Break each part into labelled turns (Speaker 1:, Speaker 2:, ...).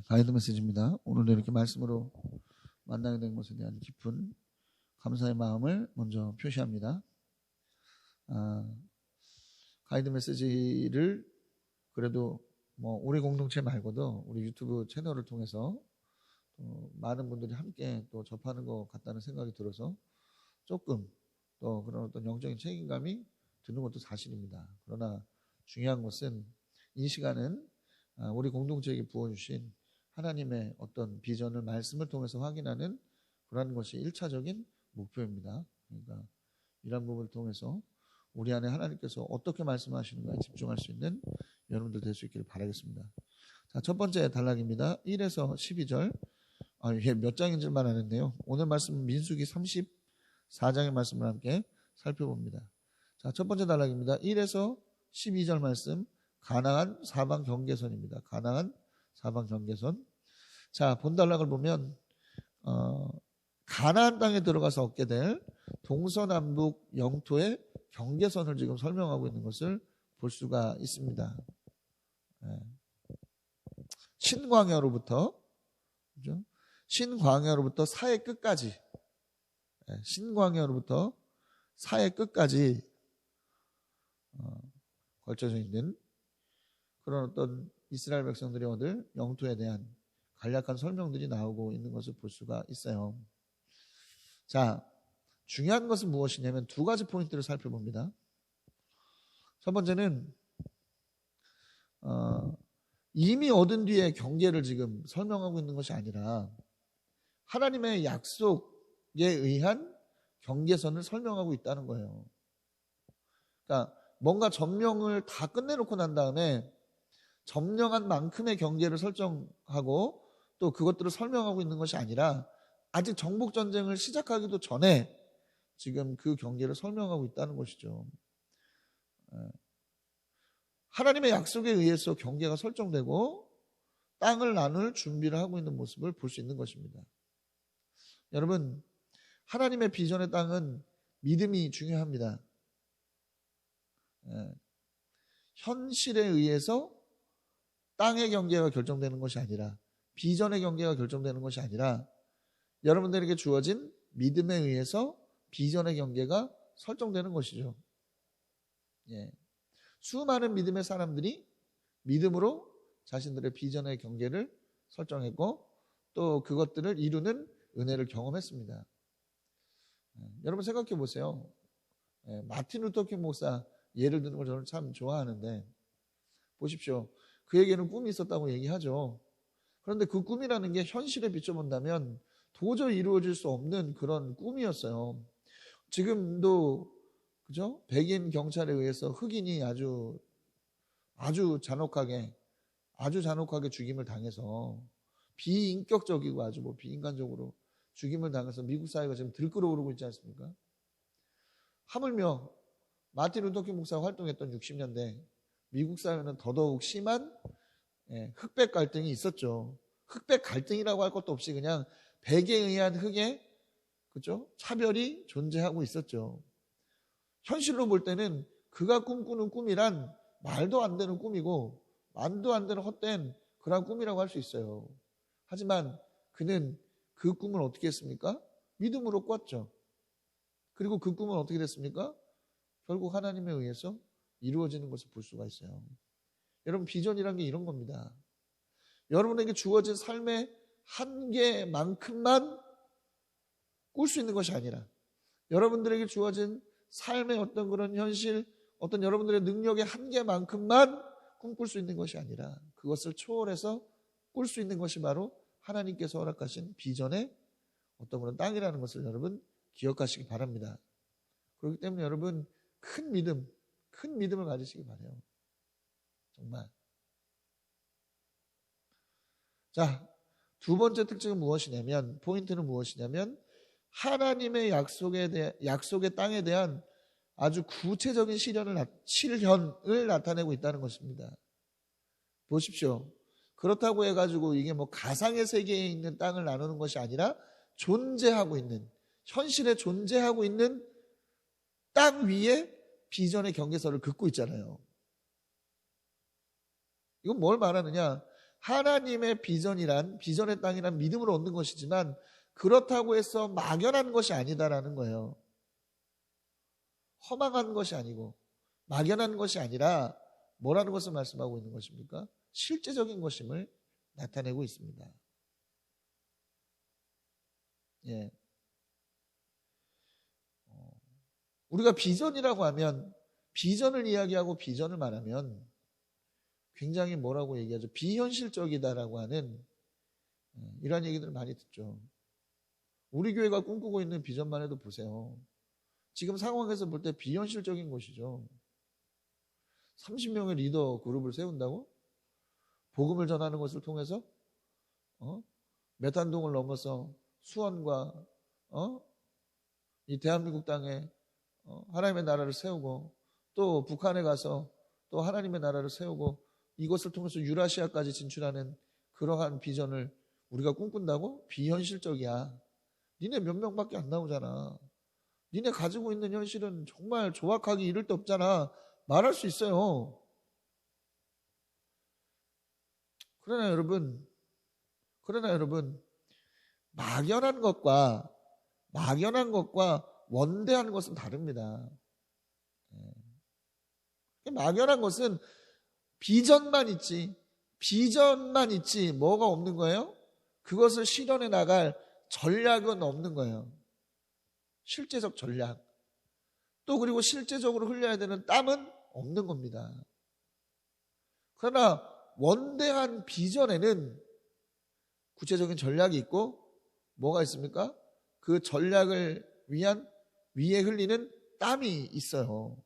Speaker 1: 가이드 메시지입니다. 오늘 이렇게 말씀으로 만나게 된 것에 대한 깊은 감사의 마음을 먼저 표시합니다. 가이드 메시지를 그래도 우리 공동체 말고도 우리 유튜브 채널을 통해서 많은 분들이 함께 또 접하는 것 같다는 생각이 들어서 조금 또 그런 어떤 영적인 책임감이 드는 것도 사실입니다. 그러나 중요한 것은 이 시간은 우리 공동체에게 부어주신 하나님의 어떤 비전을 말씀을 통해서 확인하는 그런 것이 1차적인 목표입니다. 그러니까 이런 부분을 통해서 우리 안에 하나님께서 어떻게 말씀하시는가에 집중할 수 있는 여러분들 될 수 있기를 바라겠습니다. 자, 첫 번째 단락입니다. 1에서 12절. 이게 몇 장인지만 아는데요. 오늘 말씀은 민수기 34장의 말씀을 함께 살펴봅니다. 자, 첫 번째 단락입니다. 1에서 12절 말씀. 가나안 사방 경계선입니다. 가나안 사방 경계선. 자, 본 단락을 보면 가나안 땅에 들어가서 얻게 될 동서남북 영토의 경계선을 지금 설명하고 있는 것을 볼 수가 있습니다. 신광야로부터, 그죠? 신광야로부터 사해 끝까지, 신광야로부터 사해 끝까지 걸쳐져 있는 그런 어떤 이스라엘 백성들이 얻을 영토에 대한 간략한 설명들이 나오고 있는 것을 볼 수가 있어요. 자, 중요한 것은 무엇이냐면 두 가지 포인트를 살펴봅니다. 첫 번째는 이미 얻은 뒤에 경계를 지금 설명하고 있는 것이 아니라 하나님의 약속에 의한 경계선을 설명하고 있다는 거예요. 그러니까 뭔가 점령을 다 끝내놓고 난 다음에 점령한 만큼의 경계를 설정하고 또 그것들을 설명하고 있는 것이 아니라 아직 정복전쟁을 시작하기도 전에 지금 그 경계를 설명하고 있다는 것이죠. 하나님의 약속에 의해서 경계가 설정되고 땅을 나눌 준비를 하고 있는 모습을 볼 수 있는 것입니다. 여러분, 하나님의 비전의 땅은 믿음이 중요합니다. 현실에 의해서 땅의 경계가 결정되는 것이 아니라 비전의 경계가 결정되는 것이 아니라 여러분들에게 주어진 믿음에 의해서 비전의 경계가 설정되는 것이죠. 수많은 믿음의 사람들이 믿음으로 자신들의 비전의 경계를 설정했고 또 그것들을 이루는 은혜를 경험했습니다. 여러분 생각해 보세요. 마틴 루터킹 목사 예를 드는 걸 저는 참 좋아하는데 보십시오. 그에게는 꿈이 있었다고 얘기하죠. 그런데 그 꿈이라는 게 현실에 비춰본다면 도저히 이루어질 수 없는 그런 꿈이었어요. 지금도 그죠? 백인 경찰에 의해서 흑인이 아주 잔혹하게 죽임을 당해서 비인격적이고 아주 비인간적으로 죽임을 당해서 미국 사회가 지금 들끓어오르고 있지 않습니까? 하물며 마틴 루터킹 목사가 활동했던 60년대 미국 사회는 더더욱 심한 흑백 갈등이 있었죠. 흑백 갈등이라고 할 것도 없이 그냥 백에 의한 흑의 그죠? 차별이 존재하고 있었죠. 현실로 볼 때는 그가 꿈꾸는 꿈이란 말도 안 되는 꿈이고 말도 안 되는 헛된 그런 꿈이라고 할 수 있어요. 하지만 그는 그 꿈을 어떻게 했습니까? 믿음으로 꿨죠. 그리고 그 꿈은 어떻게 됐습니까? 결국 하나님에 의해서 이루어지는 것을 볼 수가 있어요. 여러분 비전이란 게 이런 겁니다. 여러분에게 주어진 삶의 한계만큼만 꿀 수 있는 것이 아니라 여러분들에게 주어진 삶의 어떤 그런 현실, 어떤 여러분들의 능력의 한계만큼만 꿈꿀 수 있는 것이 아니라 그것을 초월해서 꿀 수 있는 것이 바로 하나님께서 허락하신 비전의 어떤 그런 땅이라는 것을 여러분 기억하시기 바랍니다. 그렇기 때문에 여러분 큰 믿음을 가지시기 바라요. 정말. 자, 두 번째 특징은 무엇이냐면 포인트는 무엇이냐면 하나님의 약속의 땅에 대한 아주 구체적인 실현을 나타내고 있다는 것입니다. 보십시오. 그렇다고 해가지고 이게 가상의 세계에 있는 땅을 나누는 것이 아니라 존재하고 있는 현실에 존재하고 있는 땅 위에 비전의 경계선을 긋고 있잖아요. 이건 뭘 말하느냐? 하나님의 비전의 땅이란 믿음으로 얻는 것이지만 그렇다고 해서 막연한 것이 아니다라는 거예요. 허망한 것이 아니고 막연한 것이 아니라 뭐라는 것을 말씀하고 있는 것입니까? 실제적인 것임을 나타내고 있습니다. 예. 우리가 비전이라고 하면 비전을 이야기하고 비전을 말하면 굉장히 뭐라고 얘기하죠? 비현실적이다라고 하는 이런 얘기들을 많이 듣죠. 우리 교회가 꿈꾸고 있는 비전만 해도 보세요. 지금 상황에서 볼 때 비현실적인 것이죠. 30명의 리더 그룹을 세운다고? 복음을 전하는 것을 통해서 메탄동을 넘어서 수원과 이 대한민국 땅에 하나님의 나라를 세우고 또 북한에 가서 또 하나님의 나라를 세우고 이것을 통해서 유라시아까지 진출하는 그러한 비전을 우리가 꿈꾼다고? 비현실적이야. 니네 몇 명밖에 안 나오잖아. 니네 가지고 있는 현실은 정말 조악하기 이를 데 없잖아. 말할 수 있어요. 그러나 여러분 막연한 것과 원대한 것은 다릅니다. 막연한 것은 비전만 있지 뭐가 없는 거예요? 그것을 실현해 나갈 전략은 없는 거예요. 실제적 전략. 또 그리고 실제적으로 흘려야 되는 땀은 없는 겁니다. 그러나 원대한 비전에는 구체적인 전략이 있고 뭐가 있습니까? 그 전략을 위한 위에 흘리는 땀이 있어요.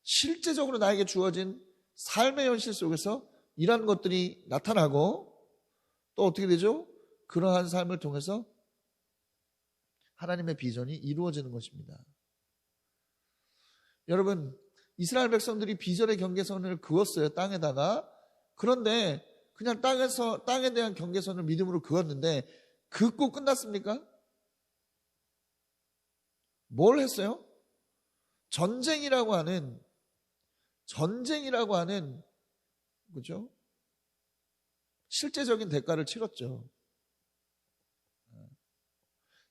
Speaker 1: 실제적으로 나에게 주어진 삶의 현실 속에서 이런 것들이 나타나고 또 어떻게 되죠? 그러한 삶을 통해서 하나님의 비전이 이루어지는 것입니다. 여러분, 이스라엘 백성들이 비전의 경계선을 그었어요. 땅에다가. 그런데 그냥 땅에 대한 경계선을 믿음으로 그었는데 긋고 끝났습니까? 뭘 했어요? 전쟁이라고 하는 그죠? 실제적인 대가를 치렀죠.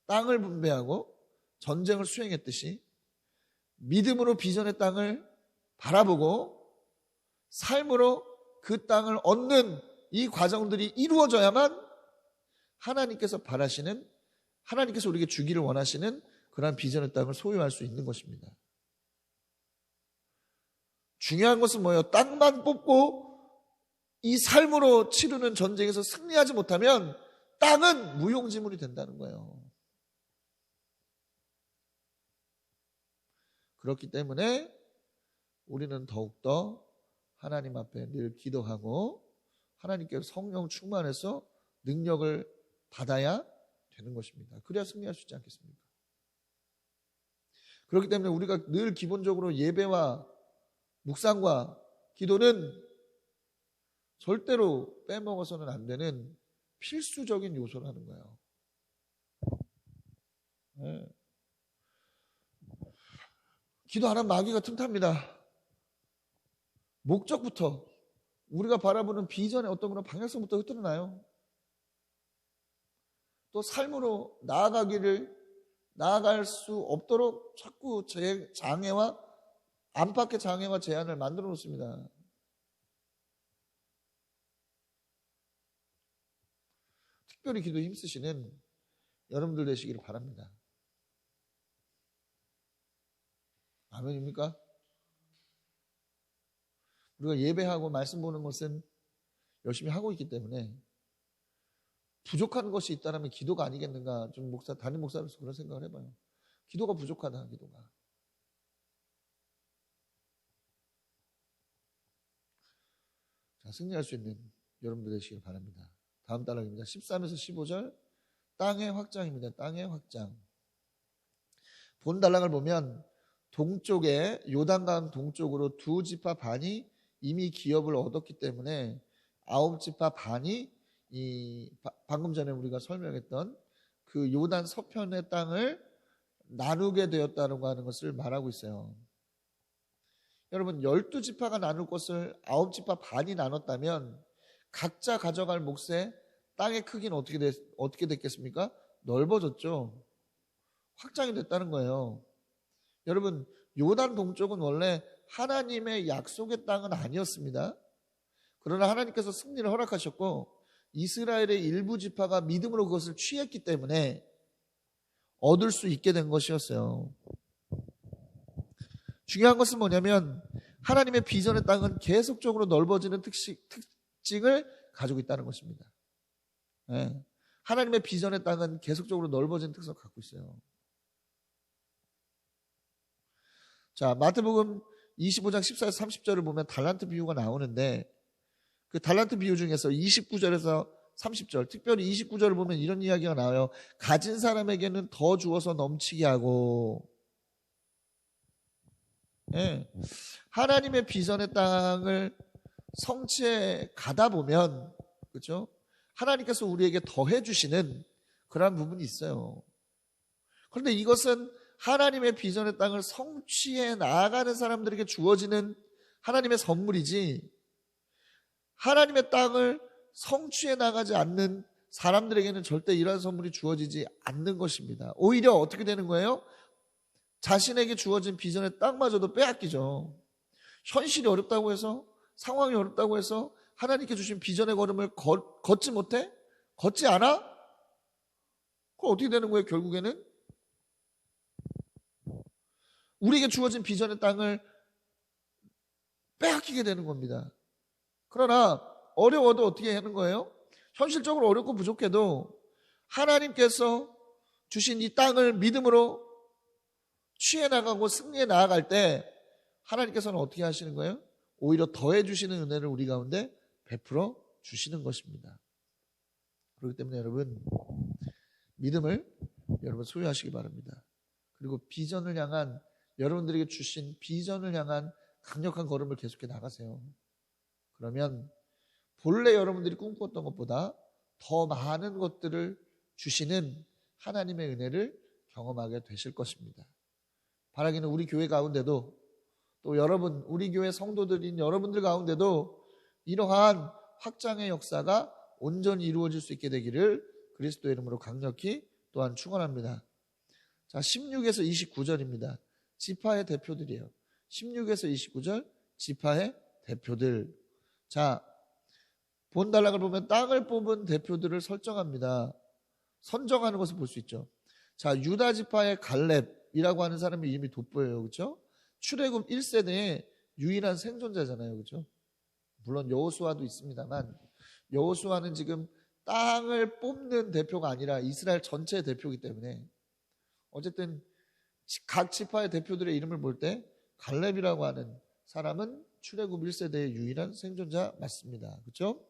Speaker 1: 땅을 분배하고 전쟁을 수행했듯이 믿음으로 비전의 땅을 바라보고 삶으로 그 땅을 얻는 이 과정들이 이루어져야만 하나님께서 바라시는, 하나님께서 우리에게 주기를 원하시는 그러한 비전의 땅을 소유할 수 있는 것입니다. 중요한 것은 뭐예요? 땅만 뽑고 이 삶으로 치르는 전쟁에서 승리하지 못하면 땅은 무용지물이 된다는 거예요. 그렇기 때문에 우리는 더욱더 하나님 앞에 늘 기도하고 하나님께서 성령 충만해서 능력을 받아야 되는 것입니다. 그래야 승리할 수 있지 않겠습니까? 그렇기 때문에 우리가 늘 기본적으로 예배와 묵상과 기도는 절대로 빼먹어서는 안 되는 필수적인 요소라는 거예요. 네. 기도 안 하면 마귀가 틈탑니다. 목적부터 우리가 바라보는 비전의 어떤 그런 방향성부터 흐트러나요. 또 삶으로 나아갈 수 없도록 자꾸 장애와 안팎의 장애와 제한을 만들어 놓습니다. 특별히 기도 힘쓰시는 여러분들 되시기를 바랍니다. 아멘입니까? 우리가 예배하고 말씀 보는 것은 열심히 하고 있기 때문에 부족한 것이 있다면 기도가 아니겠는가. 좀 담임 목사로서 그런 생각을 해봐요. 기도가 부족하다. 기도가. 자, 승리할 수 있는 여러분들 되시길 바랍니다. 다음 단락입니다. 13에서 15절 땅의 확장입니다. 땅의 확장. 본 단락을 보면 동쪽에 요단강 동쪽으로 2지파 반이 이미 기업을 얻었기 때문에 9지파 반이 방금 전에 우리가 설명했던 그 요단 서편의 땅을 나누게 되었다고 하는 것을 말하고 있어요. 여러분 12지파가 나눌 것을 9지파 반이 나눴다면 각자 가져갈 몫의 땅의 크기는 어떻게 됐겠습니까? 넓어졌죠. 확장이 됐다는 거예요. 여러분 요단 동쪽은 원래 하나님의 약속의 땅은 아니었습니다. 그러나 하나님께서 승리를 허락하셨고 이스라엘의 일부 지파가 믿음으로 그것을 취했기 때문에 얻을 수 있게 된 것이었어요. 중요한 것은 뭐냐면 하나님의 비전의 땅은 계속적으로 넓어지는 특징을 가지고 있다는 것입니다. 네. 하나님의 비전의 땅은 계속적으로 넓어지는 특성을 갖고 있어요. 자, 마태복음 25장 14에서 30절을 보면 달란트 비유가 나오는데 그 달란트 비유 중에서 29절에서 30절, 특별히 29절을 보면 이런 이야기가 나와요. 가진 사람에게는 더 주어서 넘치게 하고, 예, 하나님의 비전의 땅을 성취해 가다 보면, 그렇죠? 하나님께서 우리에게 더해 주시는 그런 부분이 있어요. 그런데 이것은 하나님의 비전의 땅을 성취해 나아가는 사람들에게 주어지는 하나님의 선물이지, 하나님의 땅을 성취해 나가지 않는 사람들에게는 절대 이러한 선물이 주어지지 않는 것입니다. 오히려 어떻게 되는 거예요? 자신에게 주어진 비전의 땅마저도 빼앗기죠. 현실이 어렵다고 해서, 상황이 어렵다고 해서 하나님께 주신 비전의 걸음을 걷지 못해? 걷지 않아? 그럼 어떻게 되는 거예요, 결국에는? 우리에게 주어진 비전의 땅을 빼앗기게 되는 겁니다. 그러나 어려워도 어떻게 하는 거예요? 현실적으로 어렵고 부족해도 하나님께서 주신 이 땅을 믿음으로 취해 나가고 승리해 나아갈 때 하나님께서는 어떻게 하시는 거예요? 오히려 더해 주시는 은혜를 우리 가운데 베풀어 주시는 것입니다. 그렇기 때문에 여러분 믿음을 여러분 소유하시기 바랍니다. 그리고 비전을 향한 여러분들에게 주신 비전을 향한 강력한 걸음을 계속해 나가세요. 그러면 본래 여러분들이 꿈꿨던 것보다 더 많은 것들을 주시는 하나님의 은혜를 경험하게 되실 것입니다. 바라기는 우리 교회 가운데도 또 여러분 우리 교회 성도들인 여러분들 가운데도 이러한 확장의 역사가 온전히 이루어질 수 있게 되기를 그리스도의 이름으로 강력히 또한 축원합니다. 자, 16에서 29절입니다. 지파의 대표들이에요. 16에서 29절 지파의 대표들. 자, 본달락을 보면 땅을 뽑은 대표들을 설정합니다. 선정하는 것을 볼 수 있죠. 자, 유다 지파의 갈렙이라고 하는 사람의 이름이 돋보여요. 그렇죠? 출애굽 1세대의 유일한 생존자잖아요. 그렇죠? 물론 여호수아도 있습니다만 여호수아는 지금 땅을 뽑는 대표가 아니라 이스라엘 전체의 대표이기 때문에 어쨌든 각 지파의 대표들의 이름을 볼 때 갈렙이라고 하는 사람은 출애굽 1세대의 유일한 생존자 맞습니다. 그렇죠?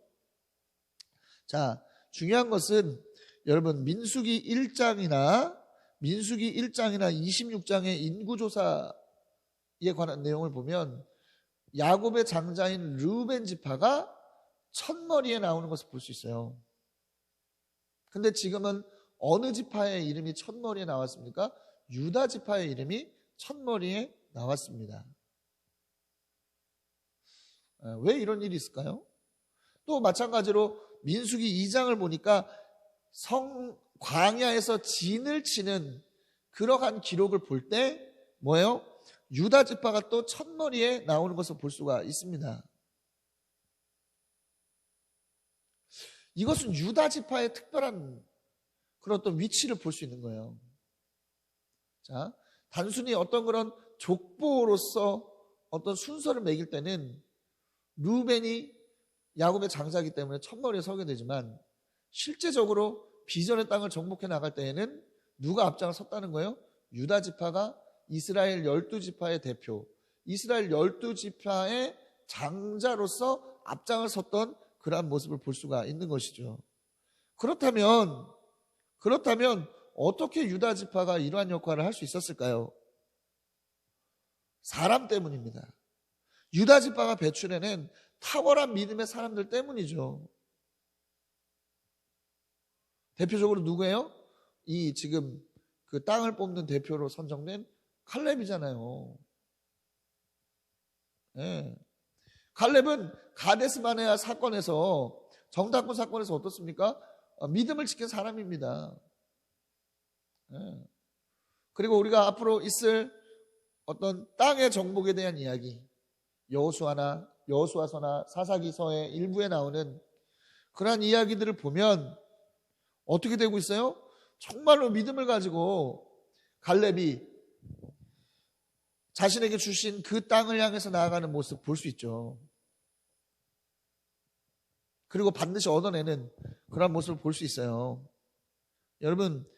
Speaker 1: 자, 중요한 것은 여러분 민수기 1장이나 26장의 인구조사에 관한 내용을 보면 야곱의 장자인 르우벤 지파가 첫머리에 나오는 것을 볼 수 있어요. 근데 지금은 어느 지파의 이름이 첫머리에 나왔습니까? 유다 지파의 이름이 첫머리에 나왔습니다. 왜 이런 일이 있을까요? 또 마찬가지로 민수기 2장을 보니까 광야에서 진을 치는 그러한 기록을 볼 때 뭐예요? 유다 지파가 또 첫머리에 나오는 것을 볼 수가 있습니다. 이것은 유다 지파의 특별한 그런 어떤 위치를 볼 수 있는 거예요. 자, 단순히 어떤 그런 족보로서 어떤 순서를 매길 때는 루벤이 야곱의 장자이기 때문에 첫머리에 서게 되지만 실제적으로 비전의 땅을 정복해 나갈 때에는 누가 앞장을 섰다는 거예요? 유다 지파가 이스라엘 12지파의 대표, 이스라엘 12지파의 장자로서 앞장을 섰던 그러한 모습을 볼 수가 있는 것이죠. 그렇다면 어떻게 유다 지파가 이러한 역할을 할 수 있었을까요? 사람 때문입니다. 유다 지파가 배출해낸 탁월한 믿음의 사람들 때문이죠. 대표적으로 누구예요? 이 지금 그 땅을 뽑는 대표로 선정된 칼렙이잖아요. 예. 갈렙은 가데스 바네아 사건에서, 정탐꾼 사건에서 어떻습니까? 믿음을 지킨 사람입니다. 예. 그리고 우리가 앞으로 있을 어떤 땅의 정복에 대한 이야기, 여호수아서나 사사기서의 일부에 나오는 그러한 이야기들을 보면 어떻게 되고 있어요? 정말로 믿음을 가지고 갈렙이 자신에게 주신 그 땅을 향해서 나아가는 모습 볼 수 있죠. 그리고 반드시 얻어내는 그런 모습을 볼 수 있어요. 여러분,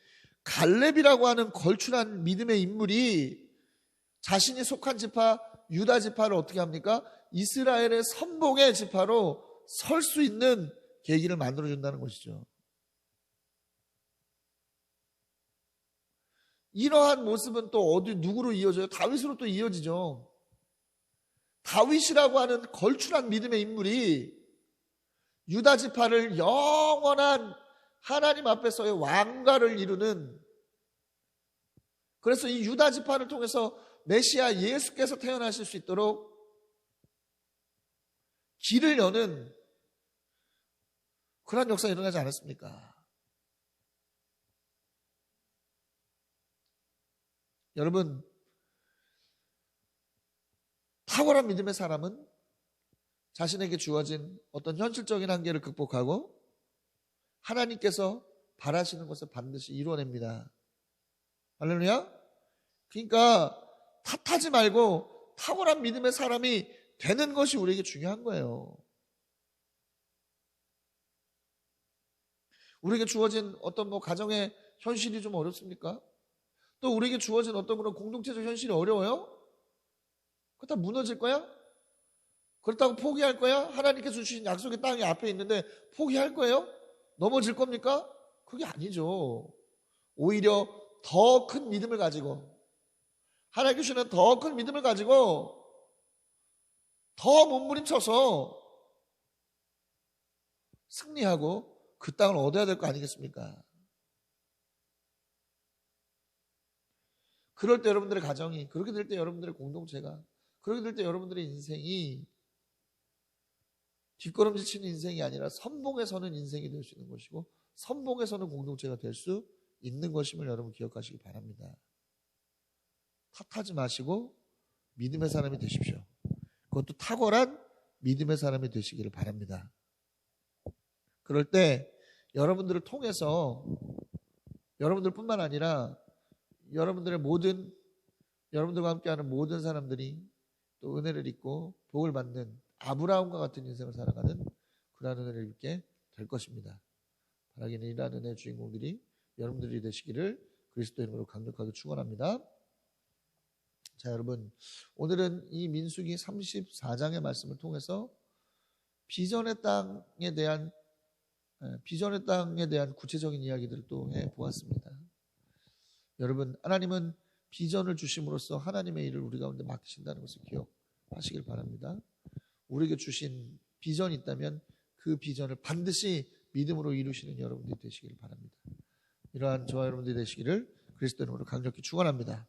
Speaker 1: 갈렙이라고 하는 걸출한 믿음의 인물이 자신이 속한 지파 유다 지파를 어떻게 합니까? 이스라엘의 선봉의 지파로 설 수 있는 계기를 만들어준다는 것이죠. 이러한 모습은 또 어디 누구로 이어져요? 다윗으로 또 이어지죠. 다윗이라고 하는 걸출한 믿음의 인물이 유다 지파를 영원한 하나님 앞에서의 왕가를 이루는, 그래서 이 유다 지파를 통해서 메시아 예수께서 태어나실 수 있도록 길을 여는 그런 역사가 일어나지 않았습니까? 여러분, 탁월한 믿음의 사람은 자신에게 주어진 어떤 현실적인 한계를 극복하고 하나님께서 바라시는 것을 반드시 이루어냅니다. 할렐루야? 그러니까 탓하지 말고 탁월한 믿음의 사람이 되는 것이 우리에게 중요한 거예요. 우리에게 주어진 어떤 가정의 현실이 좀 어렵습니까? 또 우리에게 주어진 어떤 그런 공동체적 현실이 어려워요? 그거 다 무너질 거야? 그렇다고 포기할 거야? 하나님께서 주신 약속의 땅이 앞에 있는데 포기할 거예요? 넘어질 겁니까? 그게 아니죠. 오히려 더 큰 믿음을 가지고, 하나님께서 주시는 더 큰 믿음을 가지고 더 몸부림쳐서 승리하고 그 땅을 얻어야 될 거 아니겠습니까? 그럴 때 여러분들의 가정이, 그렇게 될 때 여러분들의 공동체가, 그렇게 될 때 여러분들의 인생이 뒷걸음질 치는 인생이 아니라 선봉에 서는 인생이 될 수 있는 것이고, 선봉에 서는 공동체가 될 수 있는 것임을 여러분 기억하시기 바랍니다. 탓하지 마시고 믿음의 사람이 되십시오. 그것도 탁월한 믿음의 사람이 되시기를 바랍니다. 그럴 때 여러분들을 통해서, 여러분들뿐만 아니라 여러분들과 함께하는 모든 사람들이 또 은혜를 입고 복을 받는 아브라함과 같은 인생을 살아가는 그러한 은혜를 입게 될 것입니다. 바라기는 이러한 은혜의 주인공들이 여러분들이 되시기를 그리스도의 이름으로 강력하게 축원합니다. 자, 여러분, 오늘은 이 민수기 34장의 말씀을 통해서 비전의 땅에 대한 구체적인 이야기들을 또 해보았습니다. 여러분, 하나님은 비전을 주심으로써 하나님의 일을 우리 가운데 맡기신다는 것을 기억하시길 바랍니다. 우리에게 주신 비전이 있다면 그 비전을 반드시 믿음으로 이루시는 여러분들이 되시길 바랍니다. 이러한 저와 여러분들이 되시기를 그리스도 이름으로 강력히 축원합니다.